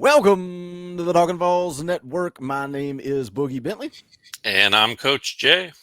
Welcome to the Talkin VAWLS Network. My name is Boogie Bentley. And I'm Coach Jay.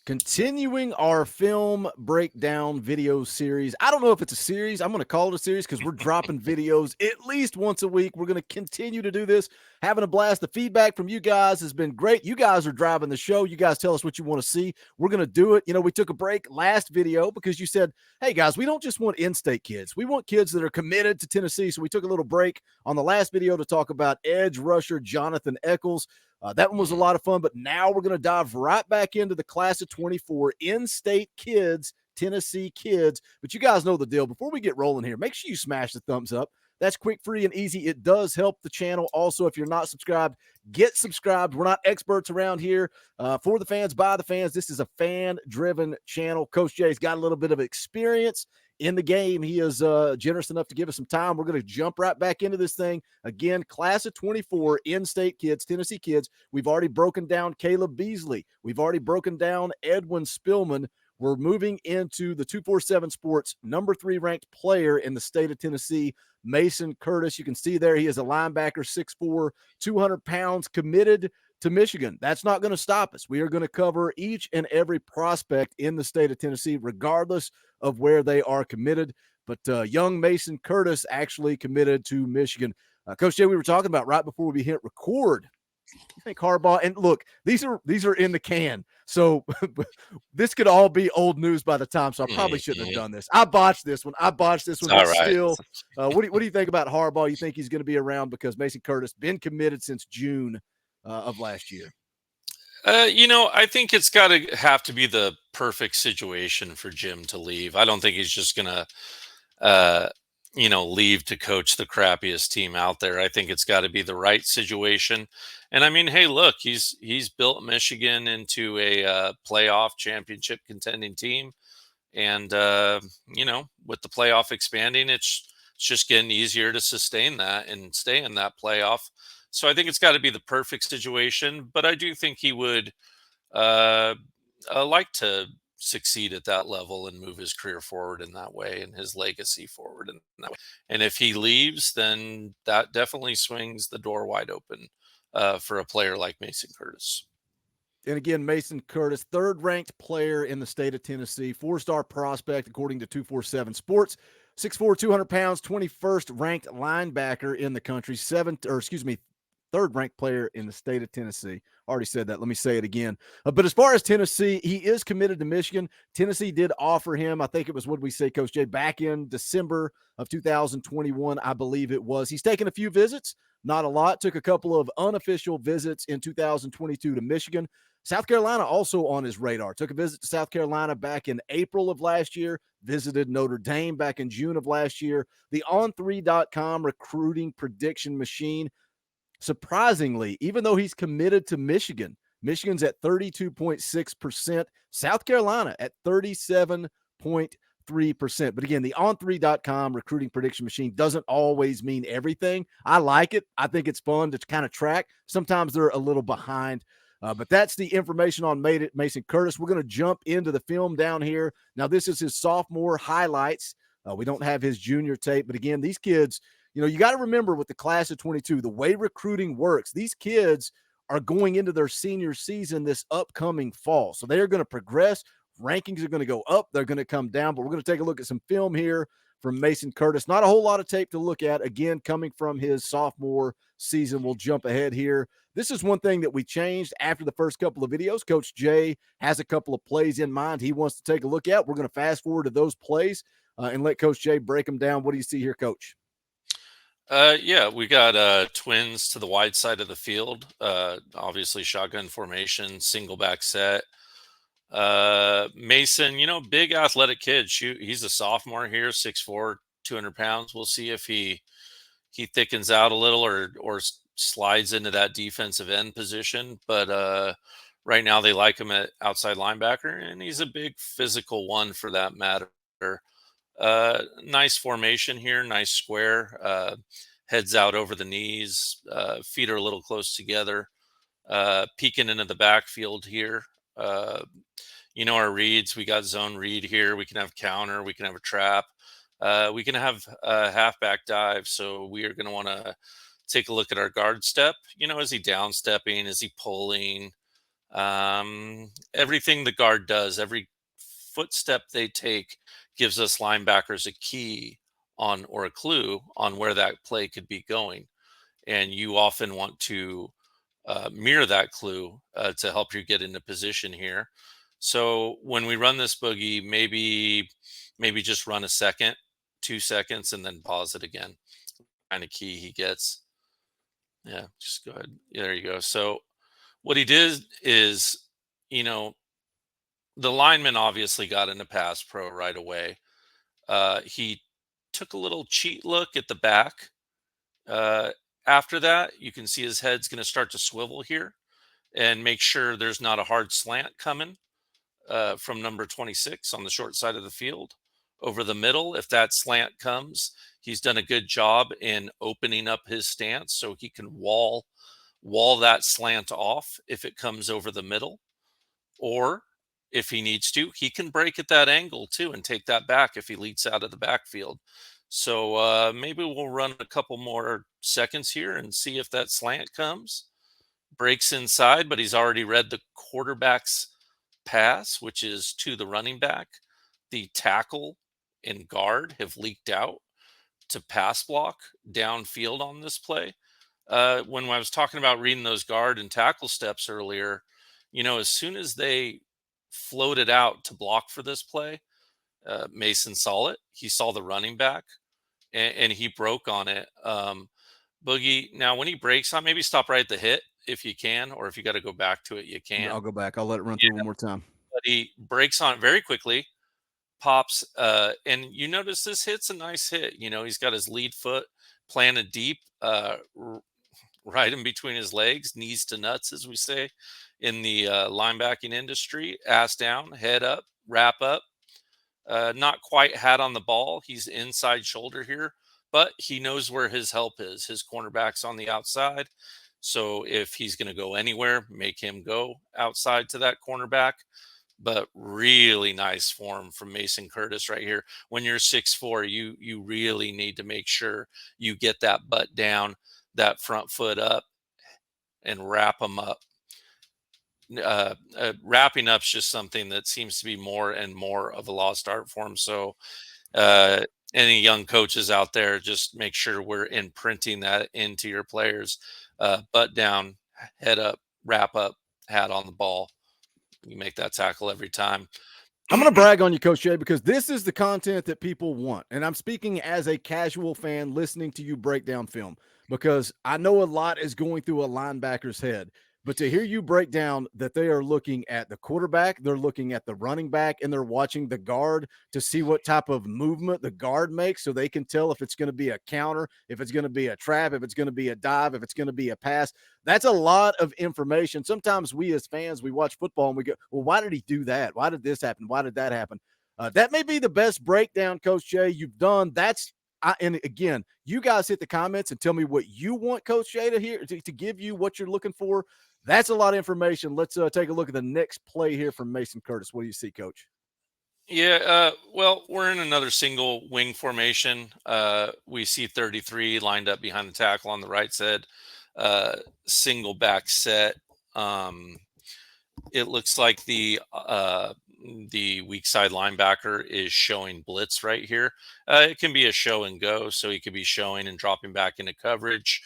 Continuing our film breakdown video series. I don't know if it's a series. I'm going to call it a series because we're dropping videos at least once a week. We're going to continue to do this, having a blast. The feedback from you guys has been great. You guys are driving the show. You guys tell us what you want to see. We're going to do it. You know, we took a break last video because you said, hey, guys, we don't just want in-state kids. We want kids that are committed to Tennessee. So we took a little break on the last video to talk about edge rusher Jonathan Eccles. That one was a lot of fun, but now we're going to dive right back into the class of 24 in-state kids, Tennessee kids. But you guys know the deal. Before we get rolling here, make sure you smash the thumbs up. That's quick, free, and easy. It does help the channel. Also, if you're not subscribed, get subscribed. We're not experts around here. For the fans, by the fans. This is a fan-driven channel. Coach Jay's got a little bit of experience in the game. He is generous enough to give us some time. We're going to jump right back into this thing. Again, class of 24 in-state kids, Tennessee kids. We've already broken down Caleb Beasley. We've already broken down Edwin Spillman. We're moving into the 247 Sports number 3 ranked player in the state of Tennessee, Mason Curtis. You can see there he is a linebacker, 6'4", 200 pounds, committed to Michigan. That's not going to stop us. We are going to cover each and every prospect in the state of Tennessee, regardless of where they are committed. But young Mason Curtis actually committed to Michigan. Coach Jay, we were talking about right before we hit record. You think Harbaugh, and look, these are in the can, so this could all be old news by the time. So I probably shouldn't have done this. I botched this one, but still, what do you think about Harbaugh? You think he's going to be around because Mason Curtis been committed since June of last year? I think it's got to have to be the perfect situation for Jim to leave. I don't think he's just going to, leave to coach the crappiest team out there. I think it's got to be the right situation. And I mean, hey, look, he's built Michigan into a playoff championship contending team. And, with the playoff expanding, it's just getting easier to sustain that and stay in that playoff. So I think it's got to be the perfect situation. But I do think he would like to succeed at that level and move his career forward in that way and his legacy forward in that way. And if he leaves, then that definitely swings the door wide open for a player like Mason Curtis. And again, Mason Curtis, 3rd ranked player in the state of Tennessee, 4-star prospect according to 247 Sports, 6'4", 200 pounds, 21st ranked linebacker in the country, 3rd ranked player in the state of Tennessee. Already said that. Let me say it again. But as far as Tennessee, he is committed to Michigan. Tennessee did offer him, I think it was, what did we say, Coach Jay, back in December of 2021, I believe it was. He's taken a few visits, not a lot. Took a couple of unofficial visits in 2022 to Michigan. South Carolina also on his radar. Took a visit to South Carolina back in April of last year. Visited Notre Dame back in June of last year. The On3.com recruiting prediction machine, surprisingly, even though he's committed to Michigan, Michigan's at 32.6%, South Carolina at 37.3%. But again, the On3.com recruiting prediction machine doesn't always mean everything. I like it. I think it's fun to kind of track. Sometimes they're a little behind. But that's the information on Mason Curtis. We're going to jump into the film down here. Now, this is his sophomore highlights. We don't have his junior tape. But again, these kids, you got to remember with the class of 22, the way recruiting works, these kids are going into their senior season this upcoming fall. So they are going to progress. Rankings are going to go up. They're going to come down. But we're going to take a look at some film here from Mason Curtis. Not a whole lot of tape to look at. Again, coming from his sophomore season. We'll jump ahead here. This is one thing that we changed after the first couple of videos. Coach Jay has a couple of plays in mind he wants to take a look at. We're going to fast forward to those plays and let Coach Jay break them down. What do you see here, Coach? We got twins to the wide side of the field. Obviously, shotgun formation, single back set. Mason, big athletic kid. He's a sophomore here, 6'4", 200 pounds. We'll see if he thickens out a little or slides into that defensive end position. But right now they like him at outside linebacker, and he's a big physical one for that matter. Nice formation here, nice square. Heads out over the knees, feet are a little close together. Peeking into the backfield here. Our reads, we got zone read here. We can have counter, we can have a trap. We can have a halfback dive. So we are going to want to take a look at our guard step. Is he down stepping? Is he pulling? Everything the guard does, every footstep they take gives us linebackers a key on or a clue on where that play could be going. And you often want to mirror that clue to help you get into position here. So when we run this boogie, maybe just run a second, 2 seconds, and then pause it again. Kind of key he gets. Yeah, just go ahead. Yeah, there you go. So what he did is, you know, the lineman obviously got into pass pro right away. He took a little cheat look at the back. Uh, After that, you can see his head's going to start to swivel here and make sure there's not a hard slant coming from number 26 on the short side of the field over the middle. If that slant comes, he's done a good job in opening up his stance so he can wall that slant off if it comes over the middle. Or if he needs to, he can break at that angle too and take that back if he leads out of the backfield. So maybe we'll run a couple more seconds here and see if that slant comes. Breaks inside, but he's already read the quarterback's pass, which is to the running back. The tackle and guard have leaked out to pass block downfield on this play. When I was talking about reading those guard and tackle steps earlier, as soon as they floated out to block for this play, Mason saw it. He saw the running back, and he broke on it. Boogie, now when he breaks on, maybe stop right at the hit if you can, or if you got to go back to it, you can. I'll go back. I'll let it run Yeah, through one more time. but he breaks on it very quickly, pops, and you notice this hit's a nice hit. He's got his lead foot planted deep, right in between his legs, knees to nuts, as we say in the linebacking industry. Ass down, head up, wrap up. Not quite hat on the ball. He's inside shoulder here, but he knows where his help is. His cornerback's on the outside. So if he's going to go anywhere, make him go outside to that cornerback. But really nice form from Mason Curtis right here. When you're 6'4", you really need to make sure you get that butt down, that front foot up, and wrap them up. Wrapping up is just something that seems to be more and more of a lost art form. So uh, any young coaches out there, just make sure we're imprinting that into your players. Butt down, head up, wrap up, hat on the ball. You make that tackle every time. I'm going to brag on you, Coach Jay, because this is the content that people want. And I'm speaking as a casual fan listening to you break down film, because I know a lot is going through a linebacker's head. But to hear you break down that they are looking at the quarterback, they're looking at the running back, and they're watching the guard to see what type of movement the guard makes so they can tell if it's going to be a counter, if it's going to be a trap, if it's going to be a dive, if it's going to be a pass. That's a lot of information. Sometimes we as fans, we watch football and we go, well, why did he do that? Why did this happen? Why did that happen? That may be the best breakdown, Coach Jay, you've done. And again, you guys hit the comments and tell me what you want Coach Jay to hear, to give you what you're looking for. That's a lot of information. Let's take a look at the next play here from Mason Curtis. What do you see, Coach? Yeah, well, we're in another single wing formation. We see 33 lined up behind the tackle on the right side, single back set. It looks like the weak side linebacker is showing blitz right here. It can be a show and go, so he could be showing and dropping back into coverage.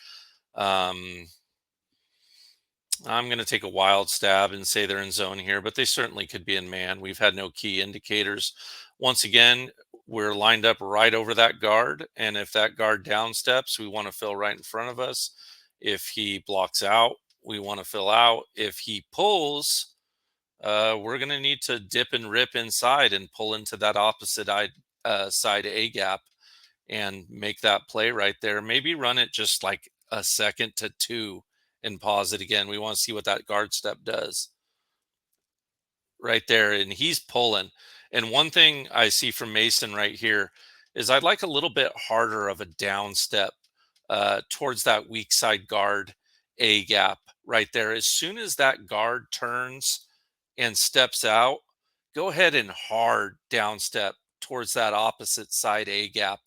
I'm going to take a wild stab and say they're in zone here, but they certainly could be in man. We've had no key indicators. Once again, we're lined up right over that guard, and if that guard down steps, we want to fill right in front of us. If he blocks out, we want to fill out. If he pulls, we're going to need to dip and rip inside and pull into that opposite side A gap and make that play right there. Maybe run it just like a second to two and pause it again. We want to see what that guard step does right there. And he's pulling. And one thing I see from Mason right here is I'd like a little bit harder of a down step towards that weak side guard A gap right there. As soon as that guard turns and steps out, go ahead and hard down step towards that opposite side A gap.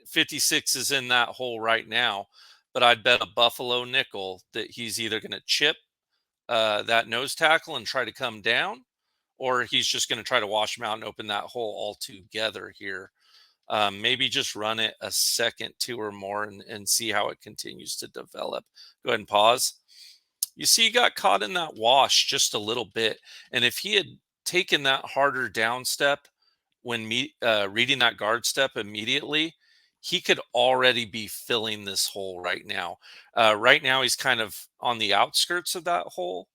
56 is in that hole right now. but I'd bet a Buffalo nickel that he's either going to chip that nose tackle and try to come down, or he's just going to try to wash him out and open that hole altogether here. Maybe just run it a second, two or more, and see how it continues to develop. Go ahead and pause. You see, he got caught in that wash just a little bit. And if he had taken that harder down step when reading that guard step immediately, he could already be filling this hole right now. Right now, he's kind of on the outskirts of that hole,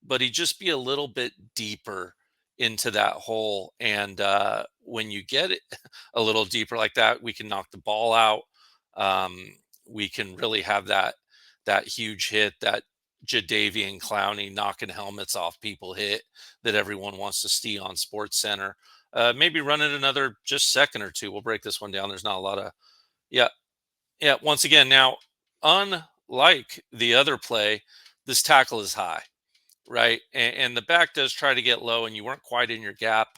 but he'd just be a little bit deeper into that hole. And when you get it a little deeper like that, we can knock the ball out. We can really have that huge hit, that Jadavian Clowney knocking helmets off people hit that everyone wants to see on Sports Center. Maybe run it another just second or two. We'll break this one down. There's not a lot of yeah, yeah. Once again, now unlike the other play, this tackle is high, right? And the back does try to get low, and you weren't quite in your gap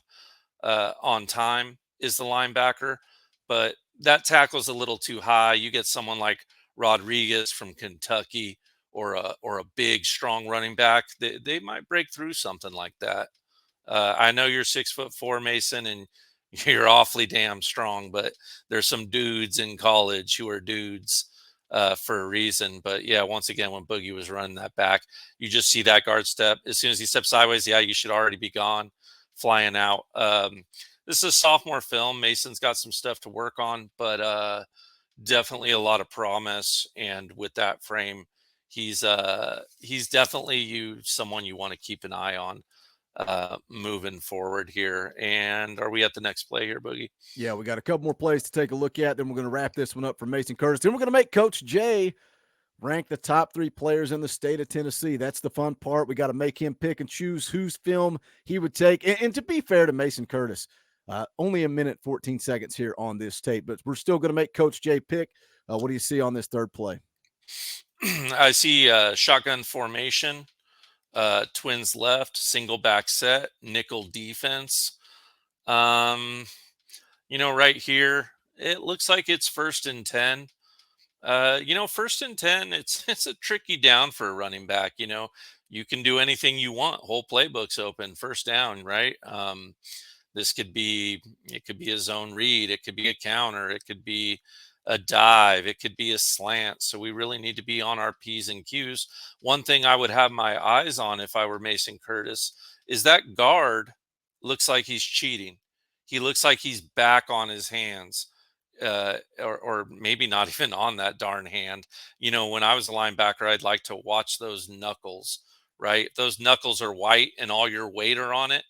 on time is the linebacker, but that tackle is a little too high. You get someone like Rodriguez from Kentucky or a big strong running back, they might break through something like that. I know you're 6'4", Mason, and you're awfully damn strong, but there's some dudes in college who are dudes for a reason. But yeah, once again, when Boogie was running that back, you just see that guard step. As soon as he steps sideways, yeah, you should already be gone, flying out. This is sophomore film. Mason's got some stuff to work on, but definitely a lot of promise. And with that frame, he's definitely someone you want to keep an eye on moving forward here. And are we at the next play here, Boogie? Yeah, we got a couple more plays to take a look at. Then we're going to wrap this one up for Mason Curtis. Then we're going to make Coach Jay rank the top 3 players in the state of Tennessee. That's the fun part. We got to make him pick and choose whose film he would take. And to be fair to Mason Curtis, only a minute 14 seconds here on this tape, but we're still going to make Coach Jay pick. What do you see on this third play? I see shotgun formation, twins left, single back set, nickel defense. Right here, it looks like it's 1st and 10. 1st and 10, it's a tricky down for a running back. You can do anything you want. Whole playbook's open, 1st down, right? It could be a zone read, it could be a counter, it could be a dive, it could be a slant. So we really need to be on our P's and Q's. One thing I would have my eyes on if I were Mason Curtis is that guard looks like he's cheating. He looks like he's back on his hands. Or maybe not even on that darn hand. When I was a linebacker, I'd like to watch those knuckles, right? If those knuckles are white and all your weight are on it,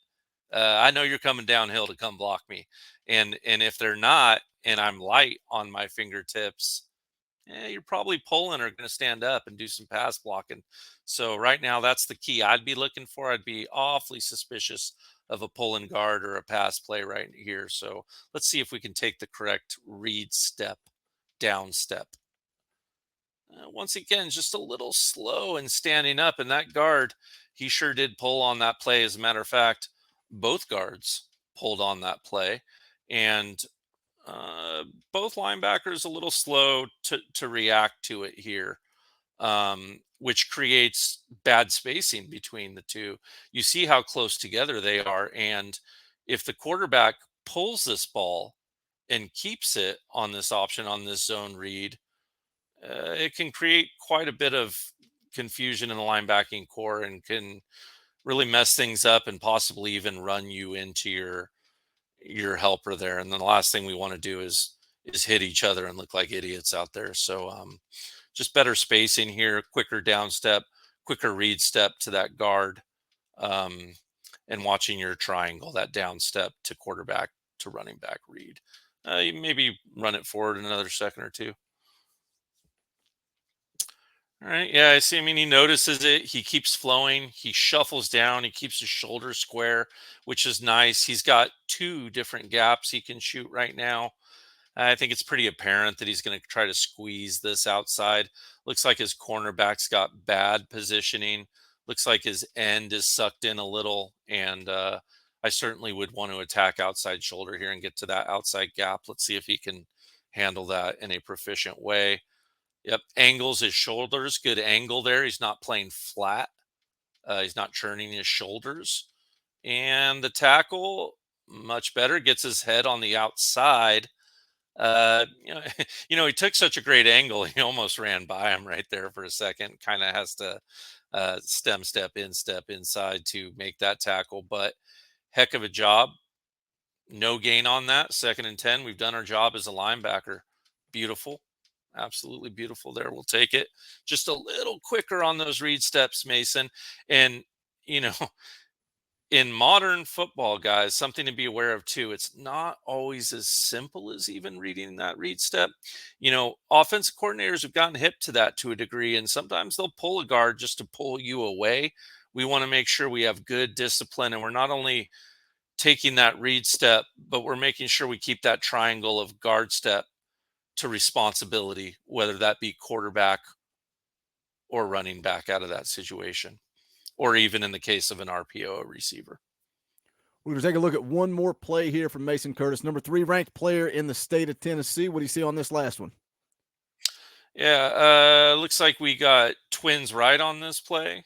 I know you're coming downhill to come block me. And if they're not, and I'm light on my fingertips, you're probably pulling or going to stand up and do some pass blocking. So right now, that's the key I'd be looking for. I'd be awfully suspicious of a pulling guard or a pass play right here. So let's see if we can take the correct read step, down step. Once again, just a little slow and standing up. And that guard, he sure did pull on that play. As a matter of fact, both guards pulled on that play. And both linebackers a little slow to react to it here, which creates bad spacing between the two. You see how close together they are. And if the quarterback pulls this ball and keeps it on this option, on this zone read, it can create quite a bit of confusion in the linebacking core and can really mess things up and possibly even run you into your helper there. And then the last thing we want to do is hit each other and look like idiots out there. So just better spacing here, quicker down step, quicker read step to that guard, and watching your triangle, that down step to quarterback to running back read. You maybe run it forward another second or two. All right. Yeah, I see. I mean, he notices it. He keeps flowing. He shuffles down. He keeps his shoulders square, which is nice. He's got 2 different gaps he can shoot right now. I think it's pretty apparent that he's going to try to squeeze this outside. Looks like his cornerback's got bad positioning. Looks like his end is sucked in a little. And I certainly would want to attack outside shoulder here and get to that outside gap. Let's see if he can handle that in a proficient way. Yep. Angles his shoulders. Good angle there. He's not playing flat. He's not churning his shoulders. And the tackle, much better, gets his head on the outside. You know, he took such a great angle. He almost ran by him right there for a second. Kind of has to step inside to make that tackle. But heck of a job. No gain on that. 2nd and 10. We've done our job as a linebacker. Beautiful. Absolutely beautiful there. We'll take it. Just a little quicker on those read steps, Mason. And, you know, in modern football, guys, something to be aware of too. It's not always as simple as even reading that read step. Offensive coordinators have gotten hip to that to a degree, and sometimes they'll pull a guard just to pull you away. We want to make sure we have good discipline, and we're not only taking that read step, but we're making sure we keep that triangle of guard step to responsibility, whether that be quarterback or running back out of that situation, or even in the case of an RPO, a receiver. We're going to take a look at one more play here from Mason Curtis, number 3 ranked player in the state of Tennessee. What do you see on this last one? Yeah, looks like we got twins right on this play.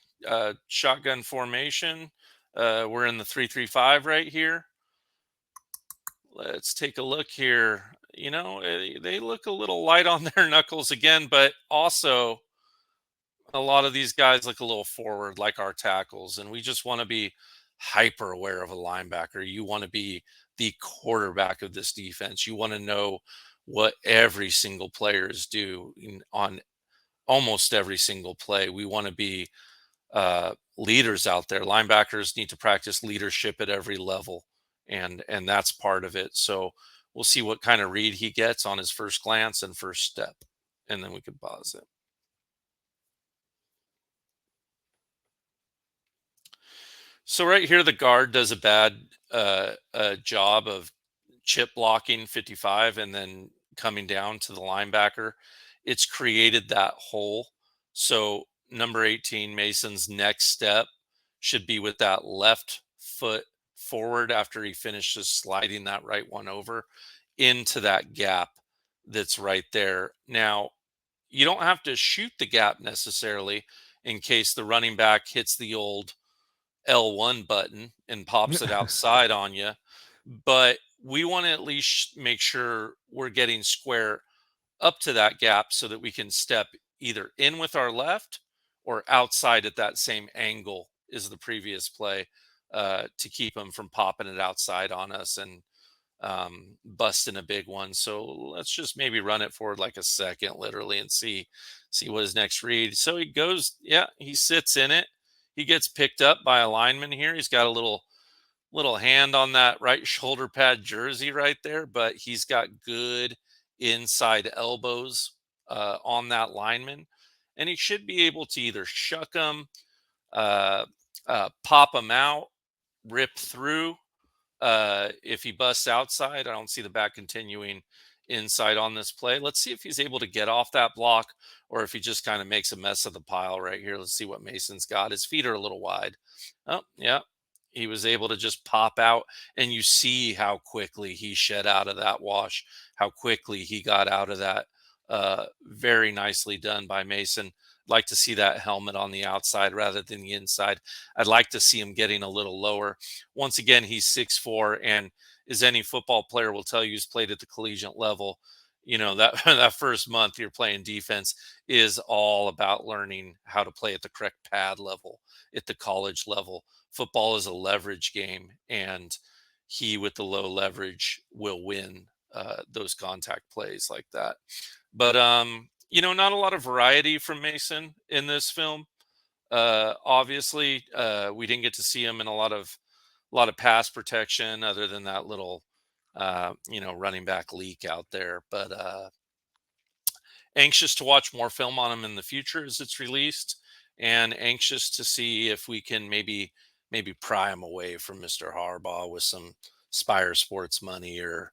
Shotgun formation. We're in the 3-3-5 right here. Let's take a look here. They look a little light on their knuckles again, but also a lot of these guys look a little forward like our tackles, and we just want to be hyper aware of a linebacker. You want to be the quarterback of this defense. You want to know what every single player is doing on almost every single play. We want to be leaders out there. Linebackers need to practice leadership at every level, and that's part of it. So we'll see what kind of read he gets on his first glance and first step, and then we can pause it. So right here, the guard does a bad job of chip blocking 55 and then coming down to the linebacker. It's created that hole. So number 18, Mason's next step should be with that left foot forward after he finishes sliding that right one over into that gap that's right there. Now, you don't have to shoot the gap necessarily in case the running back hits the old L1 button and pops it outside on you. But we want to at least make sure we're getting square up to that gap so that we can step either in with our left or outside at that same angle as the previous play to keep them from popping it outside on us and busting a big one. So let's just maybe run it forward like a second, literally, and see what his next read. So he goes, yeah, he sits in it. He gets picked up by a lineman here. He's got a little hand on that right shoulder pad jersey right there, but he's got good inside elbows on that lineman, and he should be able to either shuck him, pop him out, rip through. If he busts outside, I don't see the back continuing inside on this play. Let's see if he's able to get off that block or if he just kind of makes a mess of the pile right here. Let's see what Mason's got. His feet are a little wide. Oh, yeah. He was able to just pop out, and you see how quickly he shed out of that wash, how quickly he got out of that. Very nicely done by Mason. Like to see that helmet on the outside rather than the inside. I'd like to see him getting a little lower. Once again, he's 6'4", and as any football player will tell you who's played at the collegiate level, that that first month you're playing defense is all about learning how to play at the correct pad level, at the college level. Football is a leverage game, and he with the low leverage will win those contact plays like that. But not a lot of variety from Mason in this film. Obviously, we didn't get to see him in a lot of pass protection other than that little running back leak out there. But anxious to watch more film on him in the future as it's released, and anxious to see if we can maybe pry him away from Mr. Harbaugh with some Spire Sports money or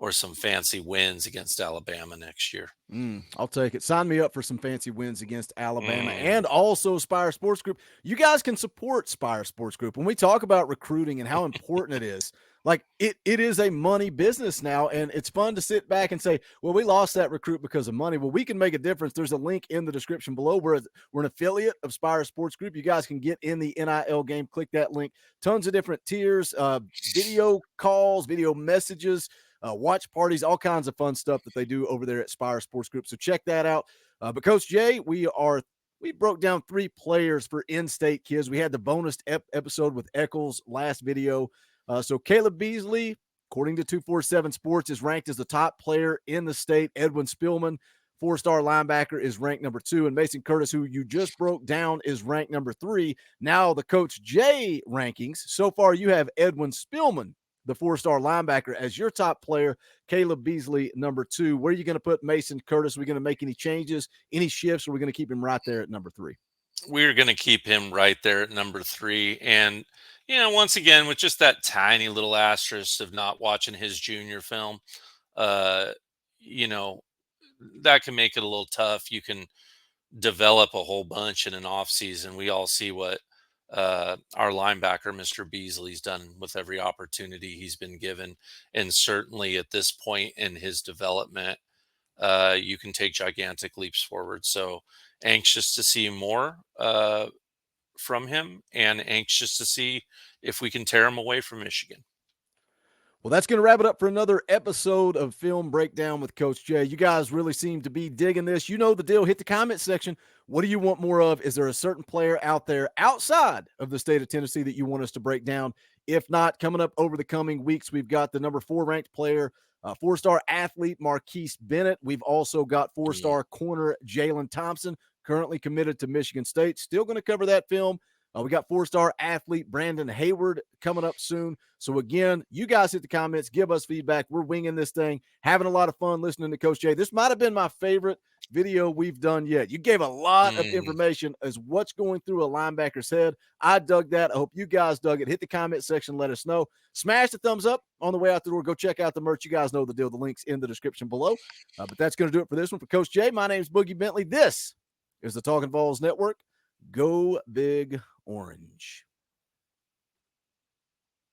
or some fancy wins against Alabama next year. I'll take it. Sign me up for some fancy wins against Alabama Mm. and also Spire Sports Group. You guys can support Spire Sports Group. When we talk about recruiting and how important it is, like it is a money business now, and it's fun to sit back and say, well, we lost that recruit because of money. Well, we can make a difference. There's a link in the description below. We're an affiliate of Spire Sports Group. You guys can get in the NIL game. Click that link. Tons of different tiers, video calls, video messages, watch parties, all kinds of fun stuff that they do over there at Spire Sports Group. So check that out. But Coach Jay, we broke down 3 players for in-state kids. We had the bonus episode with Eccles last video. So Caleb Beasley, according to 247 Sports, is ranked as the top player in the state. Edwin Spillman, 4-star linebacker, is ranked number 2. And Mason Curtis, who you just broke down, is ranked number 3. Now the Coach J rankings. So far, you have Edwin Spillman, the 4-star linebacker, as your top player. Caleb Beasley, number 2. Where are you going to put Mason Curtis? Are we going to make any changes, any shifts, or are we going to keep him right there at number 3? We're going to keep him right there at number 3. And, once again, with just that tiny little asterisk of not watching his junior film, that can make it a little tough. You can develop a whole bunch in an off season. We all see what our linebacker, Mr. Beasley's done with every opportunity he's been given. And certainly at this point in his development, you can take gigantic leaps forward. So anxious to see more from him, and anxious to see if we can tear him away from Michigan. Well, that's going to wrap it up for another episode of Film Breakdown with Coach Jay. You guys really seem to be digging this. You know the deal. Hit the comment section. What do you want more of? Is there a certain player out there outside of the state of Tennessee that you want us to break down? If not, coming up over the coming weeks, we've got the number 4 ranked player, 4-star athlete Marquise Bennett. We've also got 4-star corner Jalen Thompson, currently committed to Michigan State. Still going to cover that film. We got 4-star athlete Brandon Hayward coming up soon. So, again, you guys hit the comments, give us feedback. We're winging this thing, having a lot of fun listening to Coach Jay. This might have been my favorite video we've done yet. You gave a lot of information as what's going through a linebacker's head. I dug that. I hope you guys dug it. Hit the comment section. Let us know. Smash the thumbs up on the way out the door. Go check out the merch. You guys know the deal. The link's in the description below. But that's going to do it for this one. For Coach Jay, my name's Boogie Bentley. This is the Talkin' VAWLS Network. Go Big Orange.